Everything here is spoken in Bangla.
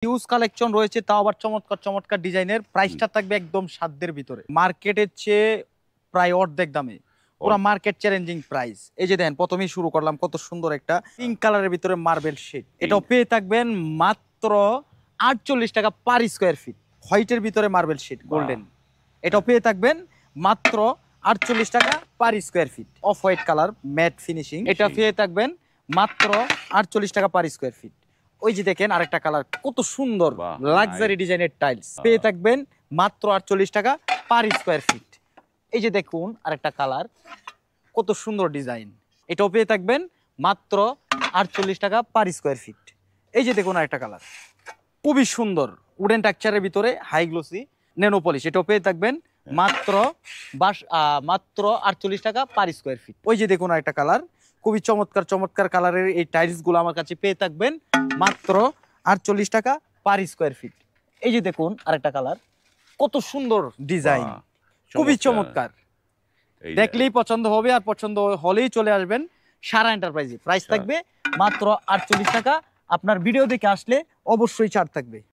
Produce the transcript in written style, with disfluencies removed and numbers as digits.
হিউজ কালেকশন রয়েছে, তাও আবার চমৎকার চমৎকার ডিজাইনের। প্রাইসটা থাকবে একদম সাধ্যের ভিতরে, মার্কেটের চেয়ে প্রায় অর্ধেক দামে, পুরো মার্কেট চ্যালেঞ্জিং প্রাইস। এই যে দেখেন, প্রথমেই শুরু করলাম কত সুন্দর একটা পিঙ্ক কালারের ভিতরে মার্বেল শেড। এটাও পেয়ে থাকবেন মাত্র 48 টাকা পার স্কোয়ার ফিট। হোয়াইটের ভিতরে মার্বেল শেড গোল্ডেন, এটাও পেয়ে থাকবেন মাত্র 48 টাকা per square feet. Off white colour matte finishing, এটা পেয়ে থাকবেন মাত্র 48 টাকা পার স্কোয়ার ফিট। ওই যে দেখেন আরেকটা কালার, কত সুন্দর লাক্সারি ডিজাইনের টাইলস, পেয়ে থাকবেন মাত্র 48 টাকা পার স্কোয়ার ফিট। এই যে দেখুন আরেকটা কালার, কত সুন্দর ডিজাইন, এটাও পেয়ে থাকবেন মাত্র 48 টাকা পার স্কোয়ার ফিট। এই যে দেখুন আরেকটা কালার, খুবই সুন্দর উডেন টেক্সচারের ভিতরে হাই গ্লোসি ন্যানো পলিশ, এটাও পেয়ে থাকবেন মাত্র 48 টাকা পার স্কোয়ার ফিট। ওই যে দেখুন আরেকটা কালার, খুবই চমৎকার চমৎকার কালারের এই টাইলস গুলো আমার কাছে পেয়ে থাকবেন মাত্র 48 টাকা পার স্কোয়ার ফিট। এই যে দেখুন আরেকটা কালার, কত সুন্দর ডিজাইন, খুবই চমৎকার, দেখলেই পছন্দ হবে। আর পছন্দ হলেই চলে আসবেন সারা এন্টারপ্রাইজে। প্রাইস থাকবে মাত্র 48 টাকা। আপনার ভিডিও দেখে আসলে অবশ্যই ছাড় থাকবে।